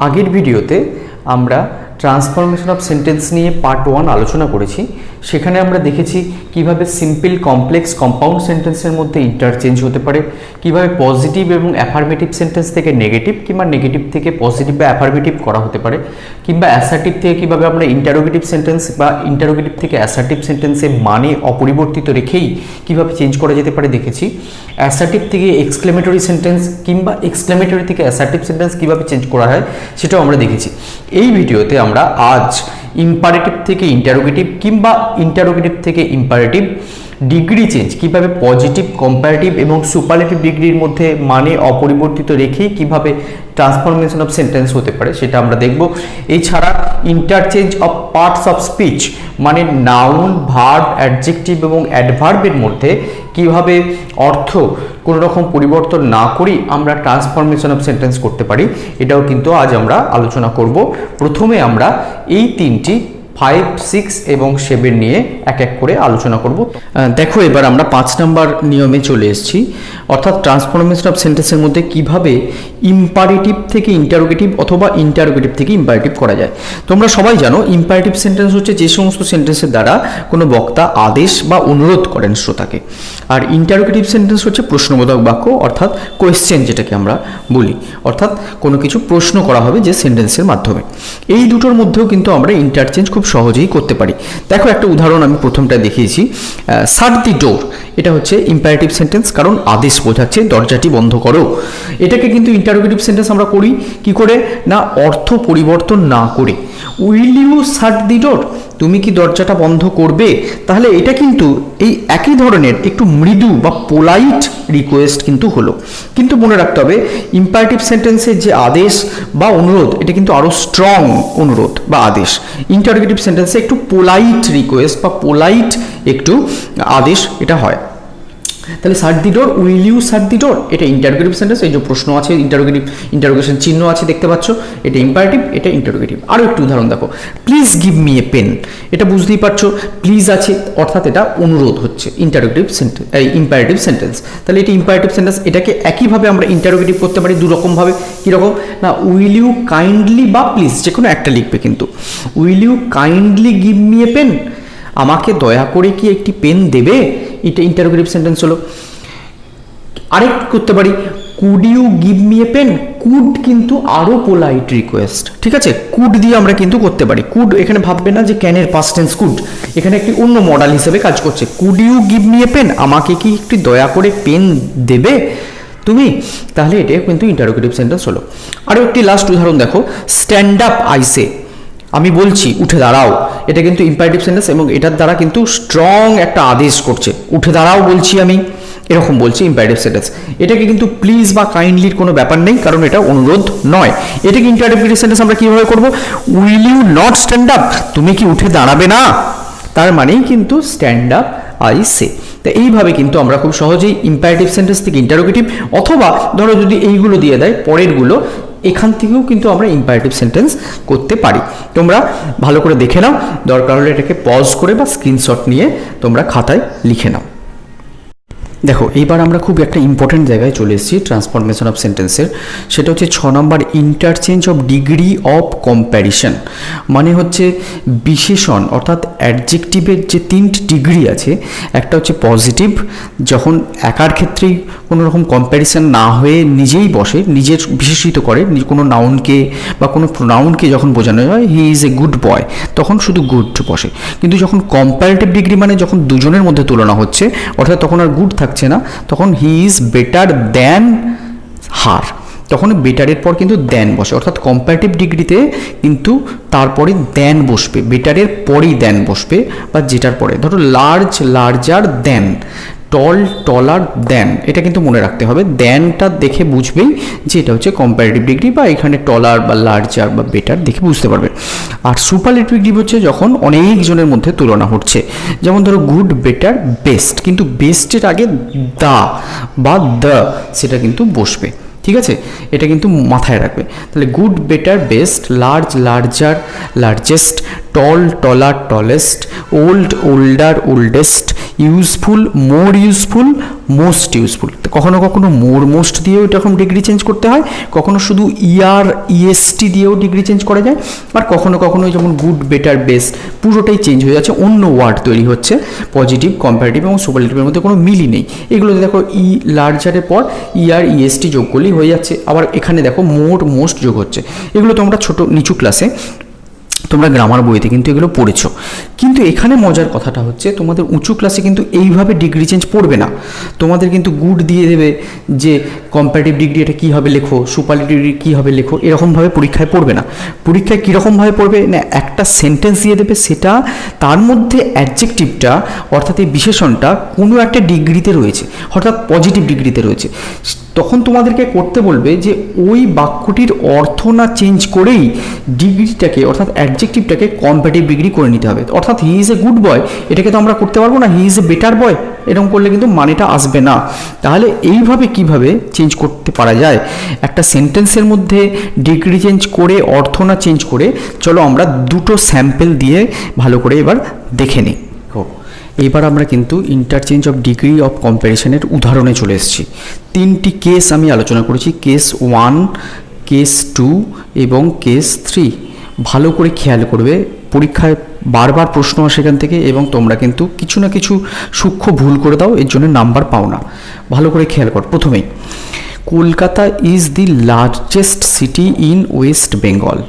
আগের ভিডিওতে আমরা ট্রান্সফরমেশন অফ সেন্টেন্স নিয়ে পার্ট 1 আলোচনা করেছি। সেখানে আমরা দেখেছি কিভাবে সিম্পল কমপ্লেক্স কম্পাউন্ড সেন্টেন্সের মধ্যে ইন্টারচেঞ্জ হতে পারে, কিভাবে পজিটিভ এবং অ্যাফার্মেটিভ সেন্টেন্স থেকে নেগেটিভ কিংবা নেগেটিভ থেকে পজিটিভ বা অ্যাফার্মেটিভ করা হতে পারে, কিংবা অ্যাসার্টিভ থেকে কিভাবে আমরা ইন্টারোগেটিভ সেন্টেন্স বা ইন্টারোগেটিভ থেকে অ্যাসার্টিভ সেন্টেন্সের মানে অপরিবর্তিত রেখেই কিভাবে চেঞ্জ করা যেতে পারে দেখেছি। অ্যাসার্টিভ থেকে এক্সক্লেমেটরি সেন্টেন্স কিংবা এক্সক্লেমেটরি থেকে অ্যাসার্টিভ সেন্টেন্স কিভাবে চেঞ্জ করা হয় সেটাও আমরা দেখেছি। এই ভিডিওতে আমরা আজ ইম্পারেটিভ থেকে ইন্টারোগেটিভ কিংবা ইন্টারোগেটিভ থেকে ইম্পারেটিভ ডিগ্রি চেঞ্জ কিভাবে পজিটিভ, কম্পারেটিভ এবং সুপারলেটিভ ডিগ্রির মধ্যে মানে অপরিবর্তিত রেখেই কিভাবে ট্রান্সফরমেশন অফ সেন্টেন্স হতে পারে সেটা আমরা দেখব। এছাড়া interchange of parts of speech মানে নাউন, ভার্ব, অ্যাডজেক্টিভ এবং অ্যাডভার্বের মধ্যে কিভাবে অর্থ কোনো রকম পরিবর্তন না করেই আমরা ট্রান্সফরমেশন অফ সেন্টেন্স করতে পারি, এটাও কিন্তু আজ আমরা আলোচনা করব। প্রথমে আমরা এই তিনটি 5, 6 এবং 7 নিয়ে এক এক করে আলোচনা করব। দেখো, এবার আমরা 5 নম্বর নিয়মে চলে এসেছি, অর্থাৎ ট্রান্সফরমেশন অফ সেন্টেন্সের মধ্যে কিভাবে ইম্পারেটিভ থেকে ইন্টারোগেটিভ অথবা ইন্টারোগেটিভ থেকে ইম্পারেটিভ করা যায়। তোমরা সবাই জানো ইম্পারেটিভ সেন্টেন্স হচ্ছে যে সমস্ত সেন্টেন্সের দ্বারা কোনো বক্তা আদেশ বা অনুরোধ করেন শ্রোতাকে, আর ইন্টারোগেটিভ সেন্টেন্স হচ্ছে প্রশ্নবোধক বাক্য অর্থাৎ কোয়েশ্চেন যেটাকে আমরা বলি, অর্থাৎ কোনো কিছু প্রশ্ন করা হবে যে সেন্টেন্সের মাধ্যমে। এই দুটোর মধ্যেও কিন্তু আমরা ইন্টারচেঞ্জ খুব সহজেই করতে পারি। দেখো, একটা উদাহরণ আমি প্রথমটা দেখিয়েছি, শাট দি ডোর, এটা হচ্ছে ইম্পারেটিভ সেন্টেন্স, কারণ আদেশ বোঝাচ্ছে দরজাটি বন্ধ করো। এটাকে কিন্তু ইন্টারোগেটিভ সেন্টেন্স আমরা করি কি করে না, অর্থ পরিবর্তন না করে। উইল ইউ শাট দি ডোর, তুমি কি দরজাটা বন্ধ করবে? তাহলে এটা কিন্তু এই একই ধরনের একটু মৃদু বা পোলাইট রিকোয়েস্ট কিন্তু হলো, কিন্তু মনে রাখতে হবে ইম্পারেটিভ সেন্টেন্সের যে আদেশ বা অনুরোধ এটা কিন্তু আরো স্ট্রং অনুরোধ বা আদেশ। ইন্টারোগেটিভ সেন্টেন্সে একটু পোলাইট রিকোয়েস্ট বা পোলাইট একটু আদেশ এটা হয়। তাহলে শাট দি ডোর, উইল ইউ শাট দি ডোর, এটা ইন্টারোগেটিভ সেন্টেন্স, এই যে প্রশ্ন আছে ইন্টারোগেশন চিহ্ন আছে দেখতে পাচ্ছ, এটা ইম্পারেটিভ, এটা ইন্টারোগেটিভ। আরও একটু উদাহরণ দেখো, please give me a pen, এটা বুঝতেই পারছো প্লিজ আছে অর্থাৎ এটা অনুরোধ হচ্ছে ইন্টারোগেটিভ সেন্টেন্স, ইম্পারেটিভ সেন্টেন্স। তাহলে এটা ইম্পারেটিভ সেন্টেন্স, এটাকে একইভাবে আমরা ইন্টারোগেটিভ করতে পারি দুরকমভাবে। কীরকম না, উইল ইউ কাইন্ডলি বা প্লিজ যে কোনো একটা লিখবে, কিন্তু will you kindly give me a pen, আমাকে দয়া করে কি একটি পেন দেবে, এটা ইন্টারোগেটিভ সেন্টেন্স হলো। আরেক করতে পারি, could you give me a pen, could কিন্তু আরো পোলাইট রিকোয়েস্ট, ঠিক আছে, কুড দিয়ে আমরা কিন্তু করতে পারি। কুড এখানে ভাববে না যে ক্যানের পাস্ট টেন্স কুড, এখানে একটি অন্য মডেল হিসেবে কাজ করছে। Could you give me a pen, আমাকে কি একটু দয়া করে পেন দেবে তুমি, তাহলে এটাও কিন্তু ইন্টারোগেটিভ সেন্টেন্স হলো। আরও একটি লাস্ট উদাহরণ দেখো, স্ট্যান্ড আপ আই সে, আমি বলছি উঠে দাঁড়াও, এটা কিন্তু ইম্পারেটিভ সেন্টেন্স এবং এটার দ্বারা কিন্তু স্ট্রং একটা আদেশ করছে, উঠে দাঁড়াও বলছি আমি, এরকম বলছি ইম্পারেটিভ সেন্টেন্স। এটাকে কিন্তু প্লিজ বা কাইন্ডলির কোনো ব্যাপার নেই, কারণ এটা অনুরোধ নয়। এটাকে ইন্টারোগেটিভ সেন্টেন্স আমরা কিভাবে করব, will you not stand up, তুমি কি উঠে দাঁড়াবে না, তার মানেই কিন্তু স্ট্যান্ড আপ আই সে। তো এইভাবে কিন্তু আমরা খুব সহজেই ইম্পারেটিভ সেন্টেন্স থেকে ইন্টারোগেটিভ, অথবা ধরো যদি এইগুলো দিয়ে দেয় পরেরগুলো, এখান থেকেও কিন্তু আমরা ইম্পারেটিভ সেন্টেন্স করতে পারি। তোমরা ভালো করে দেখে নাও, দরকার হলে এটাকে পজ করে বা স্ক্রিনশট নিয়ে তোমরা খাতায় লিখে নাও। দেখো, এইবার আমরা খুব একটা ইম্পর্টেন্ট জায়গায় চলে এসেছি ট্রান্সফরমেশন অফ সেন্টেন্সের, সেটা হচ্ছে 6 নম্বর, ইন্টারচেঞ্জ অফ ডিগ্রি অফ কম্প্যারিশন। মানে হচ্ছে বিশেষণ অর্থাৎ অ্যাডজেক্টিভের যে 3টি ডিগ্রি আছে, একটা হচ্ছে পজিটিভ, যখন একার ক্ষেত্রেই কোনো রকম কম্প্যারিশন না হয়ে নিজেই বসে, নিজের বিশেষিত করে কোনো নাউনকে বা কোনো প্রোনাউনকে যখন বোঝানো হয় he is a good boy, তখন শুধু গুড বসে। কিন্তু যখন কম্প্যারেটিভ ডিগ্রি মানে যখন দুজনের মধ্যে তুলনা হচ্ছে, অর্থাৎ তখন আর গুড থাকছে না, তখন হি ইজ বেটার দ্যান হার, তখন বেটারের পর কিন্তু দ্যান বসে। অর্থাৎ কম্পারেটিভ ডিগ্রিতে কিন্তু তারপরে দ্যান বসবে, বেটারের পরেই দ্যান বসবে, বা যেটার পরে ধরো লার্জ, লার্জার দ্যান, টল, টলার দ্যান, এটা কিন্তু মনে রাখতে হবে। দ্যানটা দেখে বুঝবেই যে এটা হচ্ছে কম্পারেটিভ ডিগ্রি, বা এখানে টলার বা লার্জার বা বেটার দেখে বুঝতে পারবে। আর সুপারলেটিভ ডিগ্রি হচ্ছে যখন অনেকজনের মধ্যে তুলনা হচ্ছে, যেমন ধরো গুড, বেটার, বেস্ট, কিন্তু বেস্টের আগে দা বা দ্য সেটা কিন্তু বসবে, ঠিক আছে, এটা কিন্তু মাথায় রাখবে। তাহলে good, better, best, large, larger, largest, tall taller tallest, old older oldest, useful more useful, most useful. কখনো কখনো মোর মোস্ট দিয়েও এরকম ডিগ্রি চেঞ্জ করতে হয়, কখনো শুধু ইআর ইএসটি দিয়েও ডিগ্রি চেঞ্জ করা যায়, আর কখনো কখনো যেমন গুড বেটার বেস্ট পুরোটাই চেঞ্জ হয়ে যাচ্ছে, অন্য ওয়ার্ড তৈরি হচ্ছে। পজিটিভ কম্পারেটিভ এবং সুপারলেটিভের মধ্যে কোনো মিলই নেই। এগুলোতে দেখো ই লার্জারের পর ইআর ইএসটি যোগ করলেই হয়ে যাচ্ছে। আবার এখানে দেখো মোর মোস্ট যোগ হচ্ছে। এগুলো তোমরা ছোট নিচু ক্লাসে তোমরা গ্রামার বইতে কিন্তু এগুলো পড়েছো, কিন্তু এখানে মজার কথাটা হচ্ছে তোমাদের উঁচু ক্লাসে কিন্তু এইভাবে ডিগ্রি চেঞ্জ পড়বে না। তোমাদের কিন্তু গুড দিয়ে দেবে যে কম্পারেটিভ ডিগ্রি এটা কী হবে লেখো, সুপারলেটিভ ডিগ্রি কী হবে লেখো, এরকমভাবে পরীক্ষায় পড়বে না। পরীক্ষায় কীরকমভাবে পড়বে না, একটা সেন্টেন্স দিয়ে দেবে, সেটা তার মধ্যে অ্যাডজেক্টিভটা অর্থাৎ এই বিশেষণটা কোনো একটা ডিগ্রিতে রয়েছে, অর্থাৎ পজিটিভ ডিগ্রিতে রয়েছে। তখন তোমাদেরকে করতে বলবে যে ওই বাক্যটির অর্থ না চেঞ্জ করেই ডিগ্রিটাকে অর্থাৎ অ্যাডজেক্টিভটাকে কম্পারেটিভ ডিগ্রি করে নিতে হবে। অর্থাৎ he is a good boy, এটাকে তো আমরা করতে পারবো না হি ইজ এ বেটার বয়, এরকম করলে কিন্তু মানেটা আসবে না। তাহলে এইভাবে কিভাবে চেঞ্জ করতে পারা যায় একটা সেন্টেন্সের মধ্যে ডিগ্রি চেঞ্জ করে অর্থ না চেঞ্জ করে, চলো আমরা দুটো স্যাম্পল দিয়ে ভালো করে এবার দেখে নিই। এবার আমরা কিন্তু ইন্টারচেঞ্জ অফ ডিগ্রি অফ কম্প্যারিশনের উদাহরণে চলে এসেছি। তিনটি কেস আমি আলোচনা করেছি, কেস 1, কেস 2 এবং কেস 3। ভালো করে খেয়াল করবে, পরীক্ষায় বারবার প্রশ্ন আসে এখান থেকে এবং তোমরা কিন্তু কিছু না কিছু সূক্ষ্ম ভুল করে দাও, এর জন্য নাম্বার পাও না। ভালো করে খেয়াল কর। প্রথমেই Kolkata is the largest city in West Bengal.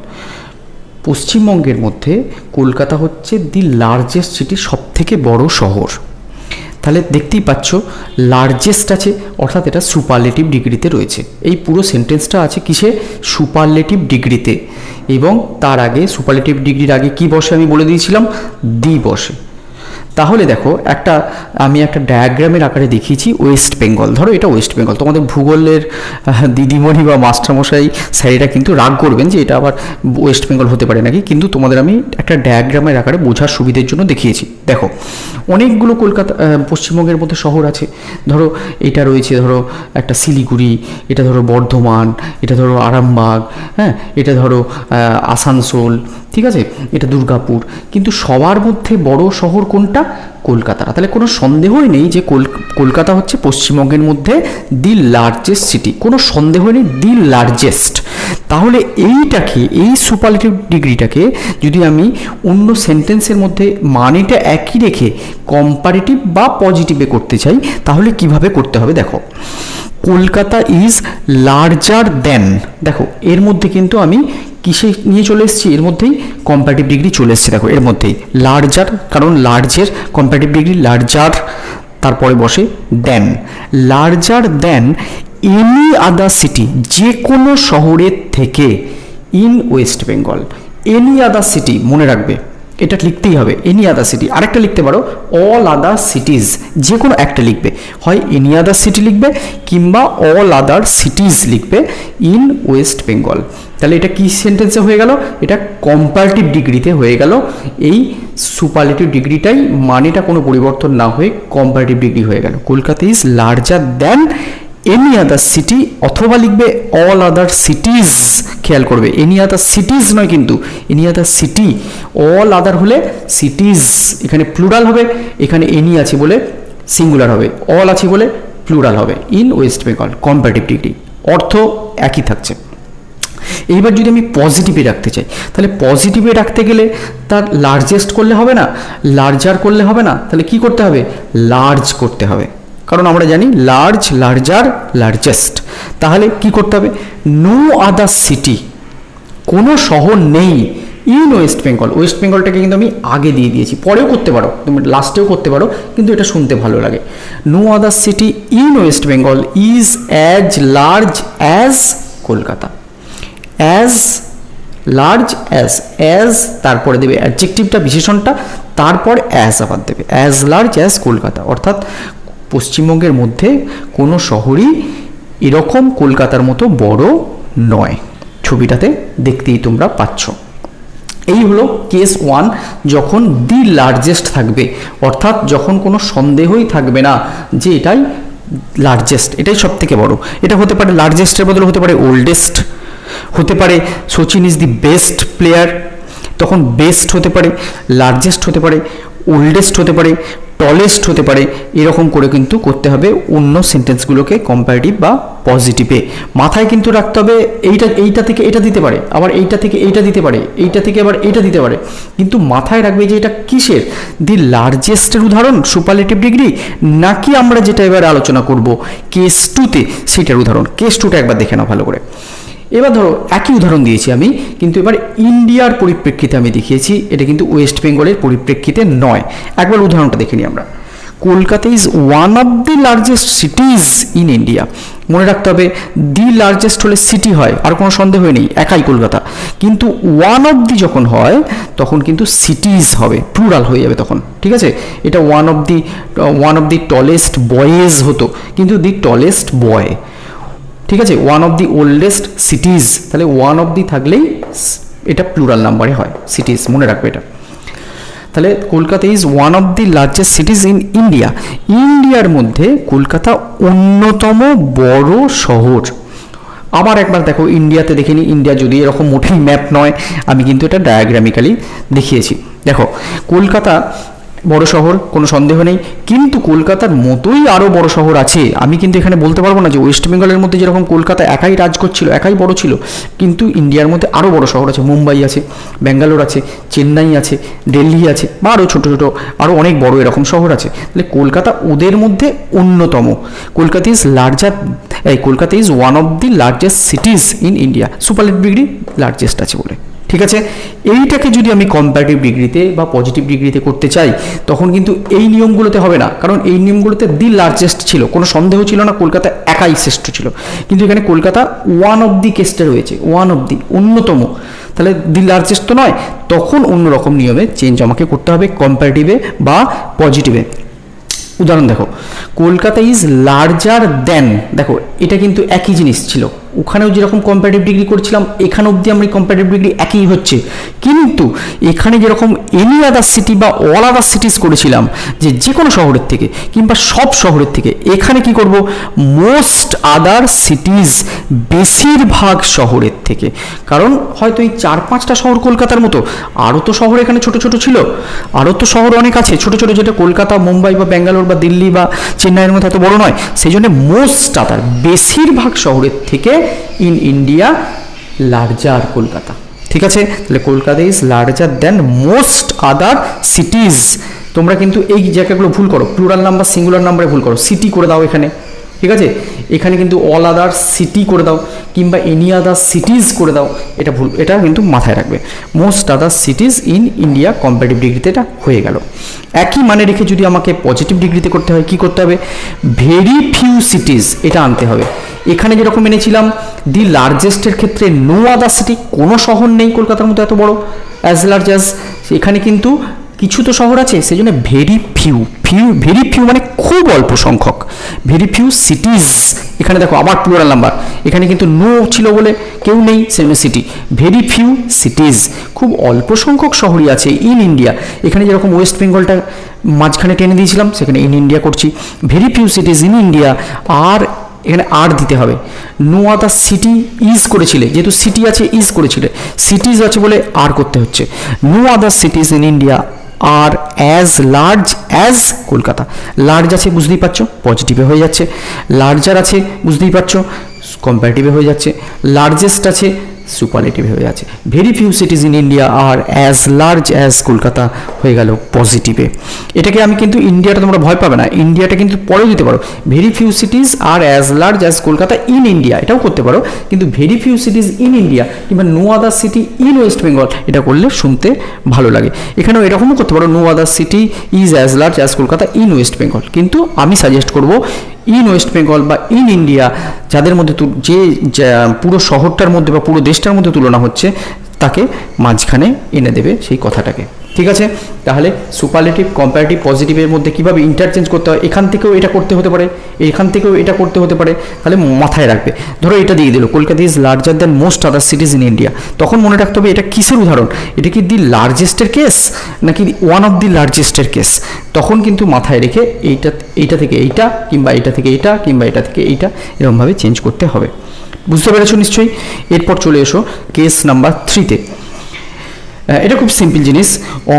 পশ্চিমবঙ্গের মধ্যে কলকাতা হচ্ছে দি লার্জেস্ট সিটি, সব থেকে বড় শহর। তাহলে দেখতেই পাচ্ছ লার্জেস্ট আছে, অর্থাৎ এটা সুপারলেটিভ ডিগ্রিতে রয়েছে। এই পুরো সেন্টেন্সটা আছে কিসে, সুপারলেটিভ ডিগ্রিতে। এবং তার আগে সুপারলেটিভ ডিগ্রির আগে কি বসে আমি বলে দিয়েছিলাম, দি বসে। তাহলে দেখো আমি একটা ডায়াগ্রামের আকারে দেখিয়েছি ওয়েস্ট বেঙ্গল। ধরো এটা ওয়েস্ট বেঙ্গল, তোমাদের ভূগোলের দিদিমণি বা মাস্টারমশাই স্যারেরা কিন্তু রাগ করবেন যে এটা আবার ওয়েস্ট বেঙ্গল হতে পারে নাকি, কিন্তু তোমাদের আমি একটা ডায়াগ্রামের আকারে বোঝার সুবিধের জন্য দেখিয়েছি। দেখো অনেকগুলো কলকাতা পশ্চিমবঙ্গের মধ্যে শহর আছে। ধরো এটা রয়েছে, ধরো একটা শিলিগুড়ি, এটা ধরো বর্ধমান, এটা ধরো আরামবাগ, হ্যাঁ, এটা ধরো আসানসোল, ঠিক আছে, এটা দুর্গাপুর। কিন্তু সবার মধ্যে বড় শহর কোনটা, কলকাতা। তাহলে কোনো সন্দেহই নেই যে কলকাতা হচ্ছে পশ্চিমবঙ্গের মধ্যে দি লার্জেস্ট সিটি, কোনো সন্দেহ নেই, দি লার্জেস্ট। তাহলে এই সুপারলেটিভ ডিগ্রিটাকে যদি আমি অন্য সেন্টেন্সের মধ্যে মানেটা একই রেখে কম্পারেটিভ বা পজিটিভে করতে চাই, তাহলে কিভাবে করতে হবে দেখো। কলকাতা ইজ লার্জার দেন, দেখো এর মধ্যে কিন্তু আমি কিসে নিয়ে চলে এসেছি, এর মধ্যেই কম্পারেটিভ ডিগ্রি চলে এসেছে। দেখো এর মধ্যেই লার্জার, কারণ লার্জের কম্পারেটিভ ডিগ্রি লার্জার, তারপরে বসে দেন, larger than any other city, যে কোনো শহরের থেকে in West Bengal. Any other city মনে রাখবে, এটা লিখতেই হবে, এনি আদার সিটি। আরেকটা লিখতে পারো অল আদার সিটিজ, যে কোনো একটা লিখবে, হয় এনি আদার সিটি লিখবে কিংবা অল আদার সিটিজ লিখবে ইন ওয়েস্ট বেঙ্গল। তাহলে এটা কি সেন্টেন্সে হয়ে গেল, এটা কম্পারেটিভ ডিগ্রিতে হয়ে গেল। এই সুপারলেটিভ ডিগ্রিটাই মানেটা কোনো পরিবর্তন না হয়ে কম্পারেটিভ ডিগ্রি হয়ে গেল। Kolkata is larger than any other city, অথবা লিখবে অল আদার সিটিজ। খেয়াল করবে এনি আদার সিটিজ নয় কিন্তু, any other city. All other হলে সিটিজ, এখানে প্লুরাল হবে, এখানে এনি আছে বলে সিঙ্গুলার হবে, অল আছে বলে প্লুরাল হবে। In West Bengal comparative degree, অর্থ একই থাকছে। এইবার যদি আমি পজিটিভে রাখতে চাই, তাহলে পজিটিভে রাখতে গেলে তার লার্জেস্ট করলে হবে না, লার্জার করলে হবে না, তাহলে কি করতে হবে, লার্জ করতে হবে। কারণ আমরা জানি লার্জ, লার্জার, লার্জেস্ট। তাহলে কি করতে হবে, নো আদার সিটি, কোনো শহর নেই ইন ওয়েস্ট বেঙ্গল। ওয়েস্ট বেঙ্গলটাকে কিন্তু আমি আগে দিয়ে দিয়েছি, পরেও করতে পারো, তুমি লাস্টেও করতে পারো, কিন্তু এটা শুনতে ভালো লাগে। No other city in West Bengal is as large as Kolkata. As large as তারপরে দেবে অ্যাডজেক্টিভটা, বিশেষণটা, তারপর অ্যাজ আবার দেবে, অ্যাজ লার্জ অ্যাজ কলকাতা। অর্থাৎ পশ্চিমবঙ্গের মধ্যে কোনো শহরই এরকম কলকাতার মতো বড় নয়। ছবিটাতে দেখতেই তোমরা পাচ্ছ। এই হলো কেস 1, যখন দি লার্জেস্ট থাকবে, অর্থাৎ যখন কোনো সন্দেহই থাকবে না যে এটাই লার্জেস্ট, এটাই সব থেকে বড়। এটা হতে পারে লার্জেস্টের বদলে হতে পারে ওল্ডেস্ট, হতে পারে Sachin is the best player, তখন বেস্ট হতে পারে, লার্জেস্ট হতে পারে, ওল্ডেস্ট হতে পারে, টলেস্ট হতে পারে, এরকম করে কিন্তু করতে হবে অন্য সেন্টেন্সগুলোকে কম্পারেটিভ বা পজিটিভে। মাথায় কিন্তু রাখতে হবে এইটা থেকে এটা দিতে পারে, আবার এইটা থেকে এইটা দিতে পারে, এইটা থেকে আবার এইটা দিতে পারে, কিন্তু মাথায় রাখবে যে এটা কিসের, দি লার্জেস্টের উদাহরণ সুপারলেটিভ ডিগ্রি, নাকি আমরা যেটা এবার আলোচনা করব কেস টুতে সেটার উদাহরণ। কেস টুটা একবার দেখে নাও ভালো করে। এবার ধরো একই উদাহরণ দিয়েছি আমি, কিন্তু এবার ইন্ডিয়ার পরিপ্রেক্ষিতে আমি দেখিয়েছি, এটা কিন্তু ওয়েস্ট বেঙ্গলের পরিপ্রেক্ষিতে নয়। একবার উদাহরণটা দেখে নিই আমরা। Kolkata is one of the largest সিটিজ in India. মনে রাখতে হবে দি লার্জেস্ট হলে সিটি হয়, আর কোনো সন্দেহ নেই, একাই কলকাতা। কিন্তু ওয়ান অফ দি যখন হয় তখন কিন্তু সিটিজ হবে, প্লুরাল হয়ে যাবে তখন, ঠিক আছে। এটা one of the tallest boys হতো, কিন্তু দি টলেস্ট বয়, ঠিক আছে। ওয়ান অফ দি ওল্ডেস্ট সিটিজ, তাহলে ওয়ান অফ দি থাকলেই এটা প্লুরাল নাম্বারে হয়, সিটিজ, মনে রাখবে এটা। তাহলে Kolkata is one of the largest সিটিজ in India. ইন্ডিয়ার মধ্যে কলকাতা অন্যতম বড় শহর। আবার একবার দেখো ইন্ডিয়াতে দেখে নিই, ইন্ডিয়া যদি এরকম মোটেই ম্যাপ নয়, আমি কিন্তু এটা ডায়াগ্রামিক্যালি দেখিয়েছি। দেখো কলকাতা বড় শহর, কোনো সন্দেহ নেই, কিন্তু কলকাতার মতোই আরও বড় শহর আছে। আমি কিন্তু এখানে বলতে পারবো না যে ওয়েস্ট বেঙ্গলের মধ্যে যেরকম কলকাতা একাই রাজ করছিল, একাই বড় ছিল, কিন্তু ইন্ডিয়ার মধ্যে আরও বড় শহর আছে, মুম্বাই আছে, ব্যাঙ্গালোর আছে, চেন্নাই আছে, দিল্লি আছে, বা আরও ছোটো ছোটো আরও অনেক বড় এরকম শহর আছে। তাহলে কলকাতা ওদের মধ্যে অন্যতম। Kolkata is one of the largest সিটিজ in India, superlative degree largest আছে বলে, ঠিক আছে। এইটাকে যদি আমি কম্পারেটিভ ডিগ্রিতে বা পজিটিভ ডিগ্রিতে করতে চাই তখন কিন্তু এই নিয়মগুলোতে হবে না, কারণ এই নিয়মগুলোতে দি লার্জেস্ট ছিল, কোনো সন্দেহ ছিল না, কলকাতা একাই শ্রেষ্ঠ ছিল। কিন্তু এখানে কলকাতা ওয়ান অফ দি কেসটা রয়েছে, ওয়ান অফ দি, অন্যতম, তাহলে দি লার্জেস্ট তো নয়, তখন অন্যরকম নিয়মে চেঞ্জ আমাকে করতে হবে কম্পারেটিভে বা পজিটিভে। উদাহরণ দেখো, কলকাতা ইজ লার্জার দেন, দেখো এটা কিন্তু একই জিনিস ছিল, ওখানেও যেরকম কম্পারেটিভ ডিগ্রি করছিলাম এখানে অবধি আমরা কম্পারেটিভ ডিগ্রি একই হচ্ছে, কিন্তু এখানে যেরকম এনি আদার সিটি বা অল আদার সিটিজ করেছিলাম, যে কোনো শহরের থেকে কিংবা সব শহরের থেকে, এখানে কি করব, মোস্ট আদার সিটিজ, বেশিরভাগ শহরের থেকে। কারণ হয়তো এই 4-5টা শহর কলকাতার মতো, আরও তো শহর এখানে ছোট ছোট ছিল, আরও তো শহর অনেক আছে ছোট ছোট, যেটা কলকাতা, মুম্বাই বা ব্যাঙ্গালোর বা দিল্লি বা চেন্নাইয়ের মতো এত বড় নয়। সেই জন্য মোস্ট আদার, বেশিরভাগ শহরের থেকে ইন ইন্ডিয়া লার্জার কলকাতা, ঠিক আছে। তাহলে Kolkata is larger then most other সিটিজ। তোমরা কিন্তু এই জায়গাগুলো ভুল করো, প্লুরাল নাম্বার সিঙ্গুলার নাম্বারে ভুল করো, সিটি করে দাও এখানে, ঠিক আছে। এখানে কিন্তু অল আদার সিটি করে দাও কিংবা এনি আদার সিটিজ করে দাও, এটা ভুল, এটা কিন্তু মাথায় রাখবে। Most other cities in India comparative ডিগ্রিতে এটা হয়ে গেল। একই মানে রেখে যদি আমাকে পজিটিভ ডিগ্রিতে করতে হয়, কি করতে হবে, ভেরি ফিউ সিটিজ, এটা আনতে হবে। এখানে যেরকম এনেছিলাম দি লার্জেস্টের ক্ষেত্রে নো আদার সিটি, কোনো শহর নেই কলকাতার মতো এত বড় অ্যাজ লার্জ অ্যাজ, এখানে কিন্তু কিছু তো শহর আছে, সেই জন্য ভেরি ফিউ মানে খুব অল্প সংখ্যক, ভেরি ফিউ সিটিজ। এখানে দেখো আবার প্লুরাল নাম্বার, এখানে কিন্তু নো ছিল বলে কেউ নেই, সেজন্য সিটি, ভেরি ফিউ সিটিজ, খুব অল্প সংখ্যক শহরই আছে ইন ইন্ডিয়া। এখানে যেরকম ওয়েস্ট বেঙ্গলটা মাঝখানে টেনে দিয়েছিলাম, সেখানে ইন ইন্ডিয়া করছি, very few cities in India. আর এখানে আর দিতে হবে, নো আদার সিটি ইজ করেছিলে, যেহেতু সিটি আছে ইজ করেছিলে, সিটিজ আছে বলে আর করতে হচ্ছে, no other cities in India are as large as Kolkata. Large আছে বুঝতেই পারছো, পজিটিভে হয়ে যাচ্ছে, লার্জার আছে বুঝতেই পারছো, কম্পারেটিভে হয়ে যাচ্ছে, লার্জেস্ট আছে সুপারলেটিভে হয়ে যাচ্ছে, very few cities in India are as large as Kolkata হয়ে গেল পজিটিভে। এটাকে আমি কিন্তু ইন্ডিয়াটা তোমরা ভয় পাবে না, ইন্ডিয়াটা কিন্তু পরেও দিতে পারো, ভেরি ফিউ সিটিজ আর as large as Kolkata in India, এটাও করতে পারো, কিন্তু very few cities in India কিংবা no other city in West Bengal, এটা করলে শুনতে ভালো লাগে। এখানেও এরকমও করতে পারো, no other city is as large as Kolkata in West Bengal, কিন্তু আমি সাজেস্ট করবো ইন ওয়েস্ট বেঙ্গল বা ইন ইন্ডিয়া, যাদের মধ্যে যে পুরো শহরটার মধ্যে বা পুরো দেশটার মধ্যে তুলনা হচ্ছে, তাকে মাঝখানে এনে দেবে সেই কথাটাকে, ঠিক আছে। তাহলে সুপারলেটিভ, কম্পারেটিভ, পজিটিভের মধ্যে কীভাবে ইন্টারচেঞ্জ করতে হয়, এখান থেকেও এটা করতে হতে পারে, এখান থেকেও এটা করতে হতে পারে, তাহলে মাথায় রাখবে। ধরো এটা দিয়ে দিল, Kolkata is larger than most other cities in India, তখন মনে রাখতে হবে এটা কিসের উদাহরণ, এটা কি দি লার্জেস্টের কেস নাকি ওয়ান অফ দি লার্জেস্টের কেস। তখন কিন্তু মাথায় রেখে এইটা থেকে এইটা কিংবা এটা থেকে এইটা কিংবা এটা থেকে এইটা এরকমভাবে চেঞ্জ করতে হবে। বুঝতে পেরেছো নিশ্চয়ই। এরপর চলে এসো কেস নাম্বার 3-তে। এটা খুব সিম্পল জিনিস।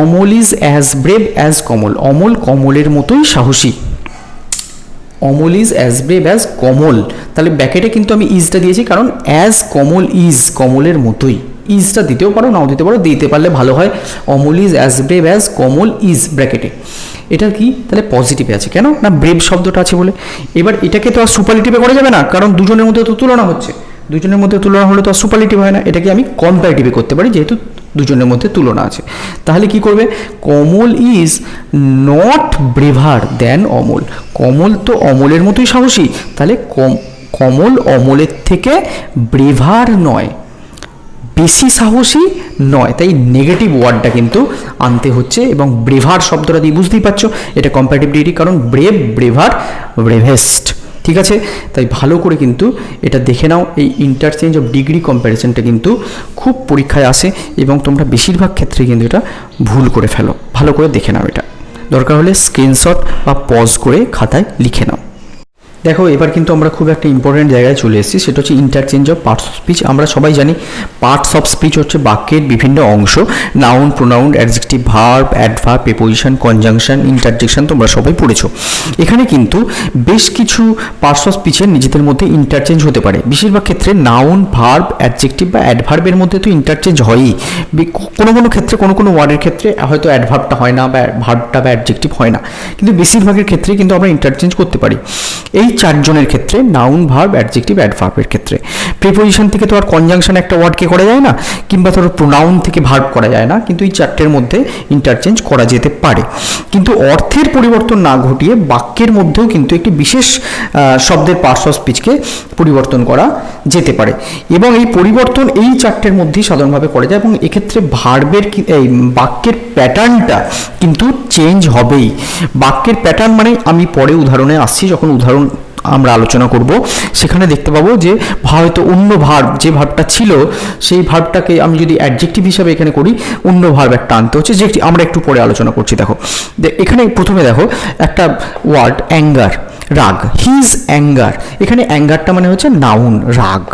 Amal is as brave as Kamal. Amal কমলের মতোই সাহসী। Amal is as brave as Kamal, তাহলে ব্যাকেটে কিন্তু আমি ইজটা দিয়েছি কারণ অ্যাজ কমল ইজ, কমলের মতোই। ইজটা দিতেও পারো, নাও দিতে পারো, দিতে পারলে ভালো হয়। Amal is as brave as Kamal is ব্র্যাকেটে। এটা কি তাহলে পজিটিভে আছে, কেন না ব্রেভ শব্দটা আছে বলে। এবার এটাকে তো আর সুপারলেটিভে করা যাবে না, কারণ দুজনের মধ্যে তো তুলনা হচ্ছে, দুজনের মধ্যে তুলনা হলে তো আর সুপারলেটিভ হয় না। এটাকে আমি কম্পারেটিভে করতে পারি, যেহেতু দুজনের মধ্যে তুলনা আছে। তাহলে কি করবে, Kamal is not braver than Amal. Kamal তো অমলের মতোই সাহসী, তাহলে কমল অমলের থেকে ব্রেভার নয়, বেশি সাহসী নয়। তাই নেগেটিভ ওয়ার্ডটা কিন্তু আনতে হচ্ছে, এবং ব্রেভার শব্দটা দিয়ে বুঝতেই পারছো এটা কম্পারেটিভ ডিগ্রি, কারণ ব্রেভ, ব্রেভার, ব্রেভেস্ট। ঠিক আছে, তাই ভালো করে কিন্তু এটা দেখে নাও। এই ইন্টারচেঞ্জ অফ ডিগ্রি কম্প্যারিজনটা কিন্তু খুব পরীক্ষায় আসে, এবং তোমরা বেশিরভাগ ক্ষেত্রে কিন্তু এটা ভুল করে ফেলো। ভালো করে দেখে নাও, এটা দরকার হলে স্ক্রিনশট বা পজ করে খাতায় লিখে নাও। দেখো এবার কিন্তু আমরা খুব একটা ইম্পর্টেন্ট জায়গায় চলে এসেছি, সেটা হচ্ছে interchange of parts of speech. আমরা সবাই জানি পার্টস অফ স্পিচ হচ্ছে বাক্যের বিভিন্ন অংশ, noun, pronoun, adjective, verb, adverb, preposition, conjunction, interjection, তোমরা সবাই পড়েছো। এখানে কিন্তু বেশ কিছু পার্টস অফ স্পিচের নিজেদের মধ্যে ইন্টারচেঞ্জ হতে পারে। বেশিরভাগ ক্ষেত্রে নাউন, ভার্ব, অ্যাডজেক্টিভ বা অ্যাডভার্বের মধ্যে তো ইন্টারচেঞ্জ হয়ই। কোনো কোনো ক্ষেত্রে, কোনো কোনো ওয়ার্ডের ক্ষেত্রে হয়তো অ্যাডভার্বটা হয় না, বা ভার্বটা বা অ্যাডজেক্টিভ হয় না, কিন্তু বেশিরভাগের ক্ষেত্রে কিন্তু আমরা ইন্টারচেঞ্জ করতে পারি। এই চারজনের ক্ষেত্রে, নাউন, ভার্ব, অ্যাডজেক্টিভ, অ্যাডভার্বের ক্ষেত্রে। প্রিপোজিশন থেকে তো আর কনজাংশন একটা ওয়ার্ডকে করা যায় না, কিংবা ধরো প্রোনাউন থেকে ভার্ব করা যায় না, কিন্তু এই চারটের মধ্যে ইন্টারচেঞ্জ করা যেতে পারে। কিন্তু অর্থের পরিবর্তন না ঘটিয়ে বাক্যের মধ্যেও কিন্তু একটি বিশেষ শব্দের পার্টস অফ স্পিচকে পরিবর্তন করা যেতে পারে, এবং এই পরিবর্তন এই চারটের মধ্যেই সাধারণভাবে করা যায়। এবং এক্ষেত্রে ভার্বের এই বাক্যের প্যাটার্নটা কিন্তু চেঞ্জ হবেই। বাক্যের প্যাটার্ন মানে আমি পরে উদাহরণে আসছি, যখন উদাহরণ আমরা আলোচনা করব সেখানে দেখতে পাবো যে হয়তো অন্য ভার্ব, যে ভার্বটা ছিল সেই ভার্বটাকে আমি যদি অ্যাডজেক্টিভ হিসাবে এখানে করি, অন্য ভার্ব একটা আনতে হচ্ছে, যে আমরা একটু পরে আলোচনা করছি। দেখো এখানে প্রথমে দেখো একটা ওয়ার্ড অ্যাঙ্গার, রাগ, হিজ অ্যাঙ্গার। এখানে অ্যাঙ্গারটা মানে হচ্ছে নাউন, রাগ।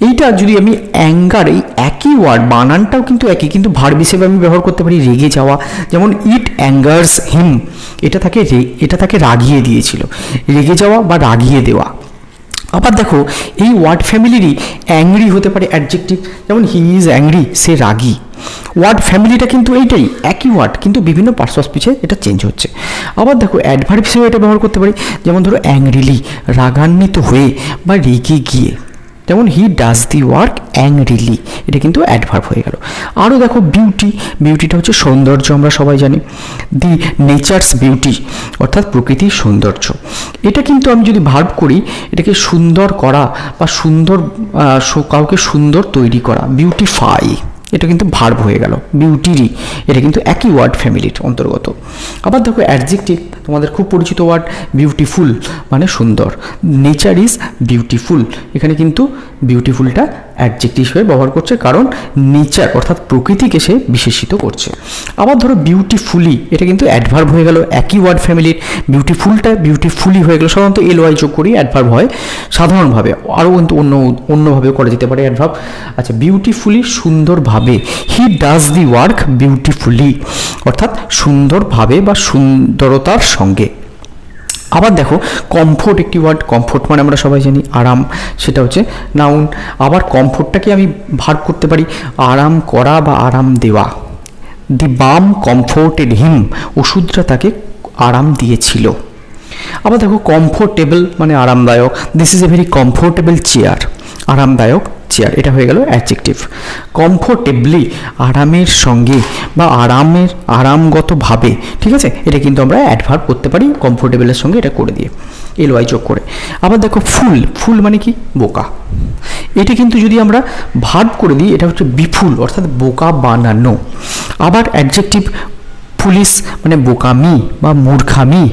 এইটা যদি আমি অ্যাঙ্গার, এই একই ওয়ার্ড, বানানটাও কিন্তু একই, কিন্তু ভার্ব হিসেবে আমি ব্যবহার করতে পারি রেগে যাওয়া। যেমন ইট অ্যাঙ্গার্স হিম, এটা তাকে রাগিয়ে দিয়েছিল, রেগে যাওয়া বা রাগিয়ে দেওয়া। আবার দেখো এই ওয়ার্ড ফ্যামিলিরই অ্যাংরি হতে পারে অ্যাডজেক্টিভ, যেমন he is angry, say ragi. Word ফ্যামিলিটা কিন্তু এইটাই, একই ওয়ার্ড, কিন্তু বিভিন্ন পার্টস অফ স্পিচে এটা চেঞ্জ হচ্ছে। আবার দেখো অ্যাডভার্ব হিসেবে এটা ব্যবহার করতে পারি, যেমন ধরো অ্যাংরিলি, রাগান্বিত হয়ে বা রেগে গিয়ে। যেমন he does the work angrily, এটা কিন্তু অ্যাডভার্ব হয়ে গেল। আরও দেখো বিউটি, বিউটিটা হচ্ছে সৌন্দর্য, আমরা সবাই জানি। দি নেচার্স বিউটি, অর্থাৎ প্রকৃতির সৌন্দর্য। এটা কিন্তু আমি যদি ভার্ব করি, এটাকে সুন্দর করা বা সুন্দর, কাউকে সুন্দর তৈরি করা, বিউটিফাই, এটা কিন্তু ভার্ব হয়ে গেল। বিউটিরই, এটা কিন্তু একই ওয়ার্ড ফ্যামিলির অন্তর্গত। আবার দেখো অ্যাডজেক্টিভ, তোমাদের খুব পরিচিত ওয়ার্ড বিউটিফুল মানে সুন্দর। নেচার ইজ বিউটিফুল, এখানে কিন্তু বিউটিফুলটা অ্যাডজেক্টিভ হিসেবে ব্যবহার করছে, কারণ নেচার অর্থাৎ প্রকৃতিকে সে বিশেষিত করছে। আবার ধরো বিউটিফুলি, এটা কিন্তু অ্যাডভার্ব হয়ে গেল, একই ওয়ার্ড ফ্যামিলির। বিউটিফুলটা বিউটিফুলি হয়ে গেল, সাধারণত এলওয়াই যোগ করি অ্যাডভার্ব হয় সাধারণভাবে, আরও কিন্তু অন্যভাবেও করা যেতে পারে অ্যাডভার্ব। আচ্ছা, বিউটিফুলি সুন্দরভাবে, he does the work beautifully, অর্থাৎ সুন্দরভাবে বা সুন্দরতার সঙ্গে। আবার দেখো কমফোর্ট, একটি ওয়ার্ড, কমফোর্ট মানে আমরা সবাই জানি আরাম, সেটা হচ্ছে নাউন। আবার কমফোর্টটাকে আমি ভার্ব করতে পারি আরাম করা বা আরাম দেওয়া। দি বাম কমফোর্টেড হিম, ওষুধটা তাকে আরাম দিয়েছিল। আবার দেখো কমফোর্টেবল মানে আরামদায়ক, this is a very comfortable chair, আরামদায়ক চেয়ার, এটা হয়ে গেল অ্যাডজেক্টিভ। কমফোর্টেবলি, আরামের সঙ্গে বা আরামগতভাবে, ঠিক আছে, এটা কিন্তু আমরা অ্যাডভার্ব করতে পারি কমফোর্টেবলের সঙ্গে এটা করে দিয়ে, এলওয়াই যোগ করে। আবার দেখো ফুল, ফুল মানে কি বোকা, এটা কিন্তু যদি আমরা ভার্ব করে দিই, এটা হচ্ছে বিফুল অর্থাৎ বোকা বানানো। আবার অ্যাডজেক্টিভ ফুলিশ মানে বোকামি বা মূর্খামি,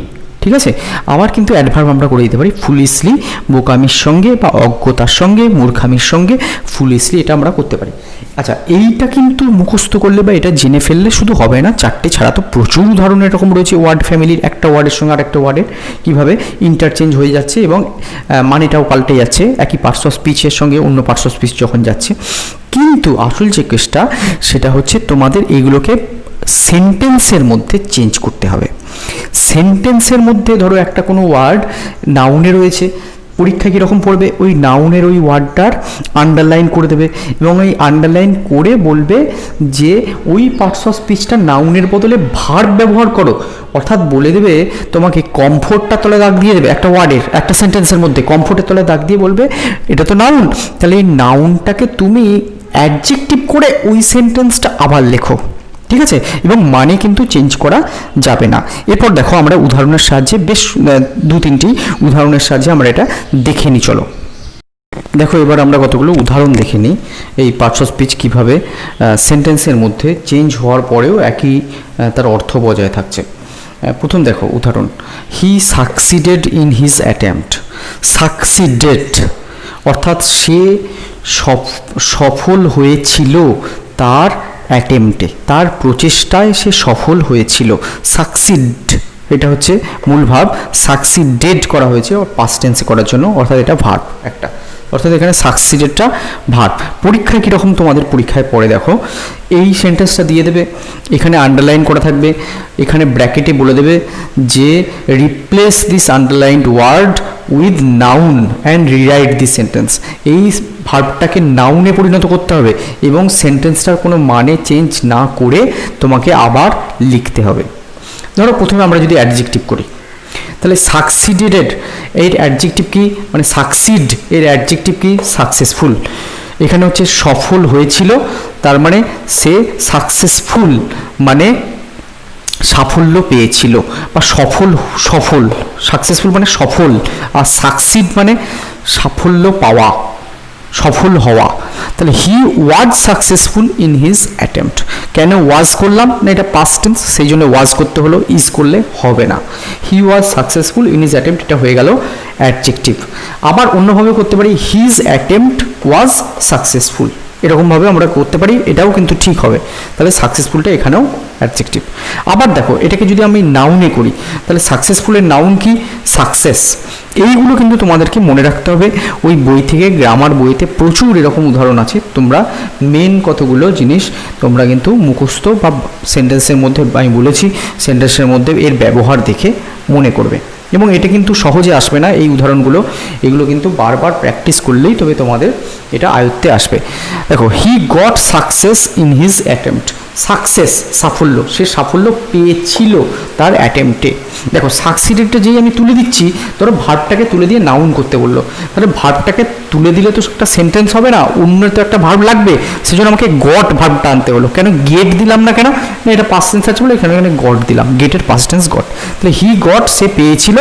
ঠিক আছে। আবার কিন্তু অ্যাডভার্ব আমরা করে দিতে পারি ফুলিশলি, বোকামির সঙ্গে বা অজ্ঞতার সঙ্গে, মূর্খামির সঙ্গে ফুলিশলি, এটা আমরা করতে পারি। আচ্ছা, এইটা কিন্তু মুখস্থ করলে বা এটা জেনে ফেললে শুধু হবে না, চারটে ছাড়া তো প্রচুর ধরনের এরকম রয়েছে ওয়ার্ড ফ্যামিলির, একটা ওয়ার্ডের সঙ্গে আরেকটা ওয়ার্ডের কীভাবে ইন্টারচেঞ্জ হয়ে যাচ্ছে এবং মানেটাও পাল্টে যাচ্ছে একই পার্টস অফ স্পিচের সঙ্গে অন্য পার্টস অফ স্পিচ যখন যাচ্ছে। কিন্তু কিন্তু আসল যে কেসটা সেটা হচ্ছে তোমাদের এইগুলোকে সেন্টেন্সের মধ্যে চেঞ্জ করতে হবে। সেন্টেন্সের মধ্যে ধরো একটা কোনো ওয়ার্ড নাউনে রয়েছে, পরীক্ষায় কীরকম পড়বে, ওই নাউনের ওই ওয়ার্ডটার আন্ডারলাইন করে দেবে এবং ওই আন্ডারলাইন করে বলবে যে ওই পার্টস অফ স্পিচটা নাউনের বদলে ভার্ব ব্যবহার করো। অর্থাৎ বলে দেবে তোমাকে কমফোর্টটা তলে দাগ দিয়ে দেবে, একটা ওয়ার্ডের একটা সেন্টেন্সের মধ্যে কমফোর্টের তলে দাগ দিয়ে বলবে এটা তো নাউন, তাহলে এই নাউনটাকে তুমি অ্যাডজেক্টিভ করে ওই সেন্টেন্সটা আবার লেখো, ঠিক আছে, এবং মানে কিন্তু চেঞ্জ করা যাবে না। এরপর দেখো আমরা উদাহরণের সাহায্যে বেশ 2-3টি উদাহরণের সাহায্যে আমরা এটা দেখে নিই। চলো দেখো এবার আমরা কতগুলো উদাহরণ দেখে নিই এই পার্টস অফ স্পিচ কীভাবে সেন্টেন্সের মধ্যে চেঞ্জ হওয়ার পরেও একই তার অর্থ বজায় থাকছে। প্রথম দেখো উদাহরণ, হি succeeded in his attempt. Succeeded অর্থাৎ সে সফল হয়েছিল তার অ্যাটেম্পটে, তার প্রচেষ্টায় সে সফল হয়েছিল। সাকসিড এটা হচ্ছে মূল ভাব, সাকসিডেড করা হয়েছে পাস্ট টেন্সে করার জন্য, অর্থাৎ এটা ভার্ব একটা, অর্থাৎ এখানে সাকসিডেডটা ভার্ব। পরীক্ষায় কীরকম তোমাদের পরীক্ষায় পড়ে দেখো, এই সেন্টেন্সটা দিয়ে দেবে, এখানে আন্ডারলাইন করা থাকবে, এখানে ব্র্যাকেটে বলে দেবে যে replace this underlined word with noun and rewrite this sentence. এই ভার্বটাকে নাউনে পরিণত করতে হবে এবং সেন্টেন্সটার কোনো মানে চেঞ্জ না করে তোমাকে আবার লিখতে হবে। ধরো প্রথমে আমরা যদি অ্যাডজেক্টিভ করি, তাহলে সাকসিডেড এর অ্যাডজেক্টিভ কি, মানে সাকসিড এর অ্যাডজেক্টিভ কি, সাকসেসফুল। এখানে হচ্ছে সফল হয়েছিল, তার মানে সে সাকসেসফুল মানে সাফল্য পেয়েছিল বা সফল সাকসেসফুল মানে সফল, আর সাকসিড মানে সাফল্য পাওয়া, সফল হওয়া। তাহলে he was successful in his attempt. কেন ওয়াজ করলাম না, এটা পাস্ট টেন্স, সেই জন্য ওয়াজ করতে হলো, ইজ করলে হবে না। He was successful in his attempt, এটা হয়ে গেল অ্যাডজেক্টিভ। আবার অন্যভাবে করতে পারি, হিজ অ্যাটেম্পট ওয়াজ সাকসেসফুল, এরকমভাবে আমরা করতে পারি, এটাও কিন্তু ঠিক হবে। তাহলে সাকসেসফুলটা এখানেও অ্যাডজেক্টিভ। আবার দেখো এটাকে যদি আমি নাউনে করি, তাহলে সাকসেসফুলের নাউন কি, সাকসেস। এইগুলো কিন্তু তোমাদেরকে মনে রাখতে হবে, ওই বই থেকে, গ্রামার বইতে প্রচুর এরকম উদাহরণ আছে। তোমরা মেন কতগুলো জিনিস তোমরা কিন্তু মুখস্থ বা সেন্টেন্সের মধ্যে, আমি বলেছি সেন্টেন্সের মধ্যে এর ব্যবহার দেখে মনে করবে। এবং এটা কিন্তু সহজে আসবে না এই উদাহরণগুলো, এগুলো কিন্তু বারবার প্র্যাকটিস করলেই তবে তোমাদের এটা আয়ত্তে আসবে। দেখো, he got success in his attempt. Success সাফল্য, সে সাফল্য পেয়েছিল তার অ্যাটেম্পটে। দেখো সাকসিডেডটা যেই আমি তুলে দিচ্ছি, ধরো ভার্বটাকে তুলে দিয়ে নাউন করতে বললো, তাহলে ভার্বটাকে তুলে দিলে তো একটা সেন্টেন্স হবে না, অন্য তো একটা ভার্ব লাগবে, সেজন্য আমাকে গট ভার্বটা আনতে হলো। কেন গেট দিলাম না, কেন না এটা পাস্ট টেন্স আছে বলে এখানে গট দিলাম, গেটের পাস্ট টেন্স গট। তাহলে হি গট, সে পেয়েছিল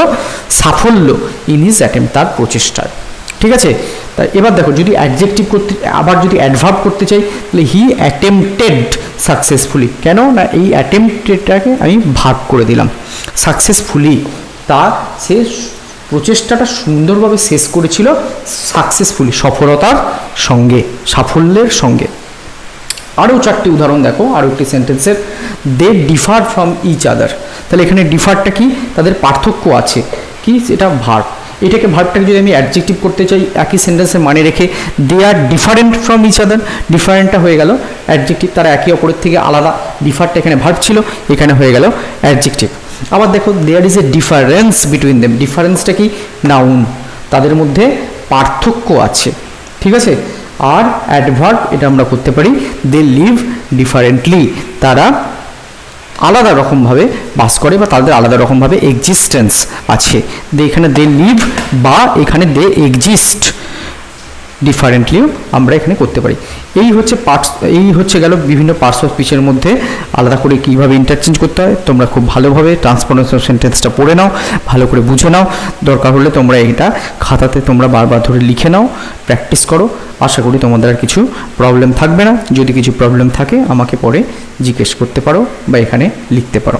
সাফল্য ইন হিজ অ্যাটেম্পট, তার প্রচেষ্টায়। ঠিক আছে, তা এবার দেখো যদি অ্যাডজেক্টিভ করতে, আবার যদি অ্যাডভার্ব করতে চাই, তাহলে হি অ্যাটেম্পটেড সাকসেসফুলি। কেন না এই অ্যাটেম্পটেডটাকে আমি ভার্ব করে দিলাম, সাকসেসফুলি তা সে প্রচেষ্টাটা সুন্দরভাবে শেষ করেছিল, সাকসেসফুলি সফলতার সঙ্গে, সাফল্যের সঙ্গে। আরও 4টি উদাহরণ দেখো, আরও একটি সেন্টেন্সের, they differ from each other. তাহলে এখানে ডিফারটা কি, তাদের পার্থক্য আছে কি, এটা ভার্ব। এটাকে ভার্বটাকে যদি আমি অ্যাডজেক্টিভ করতে চাই একই সেন্টেন্সের মানে রেখে, দে আর ডিফারেন্ট ফ্রম ইচ আদার, ডিফারেন্টটা হয়ে গেল অ্যাডজেক্টিভ, তারা একে অপরের থেকে আলাদা। ডিফারটা এখানে ভার্ব ছিল, এখানে হয়ে গেল অ্যাডজেক্টিভ। আবার দেখো, there is a difference between them. ডিফারেন্সটা কি, নাউন, তাদের মধ্যে পার্থক্য আছে। ঠিক আছে, আর অ্যাডভার্ব এটা আমরা করতে পারি, দে লিভ ডিফারেন্টলি, তারা আলাদা রকমভাবে বাস করে বা তাদের আলাদা রকমভাবে এক্সিস্টেন্স আছে। এখানে দে লিভ বা এখানে দে এক্সিস্ট ডিফারেন্টলিও আমরা এখানে করতে পারি। এই হচ্ছে গেল বিভিন্ন পার্টস অফ স্পিচের মধ্যে আলাদা করে কীভাবে ইন্টারচেঞ্জ করতে হয়। তোমরা খুব ভালোভাবে ট্রান্সফরমেশন সেন্টেন্সটা পড়ে নাও, ভালো করে বুঝে নাও, দরকার হলে তোমরা এটা খাতাতে তোমরা বারবার ধরে লিখে নাও, প্র্যাকটিস করো। আশা করি তোমাদের আর কিছু প্রবলেম থাকবে না। যদি কিছু প্রবলেম থাকে আমাকে পরে জিজ্ঞেস করতে পারো বা এখানে লিখতে পারো।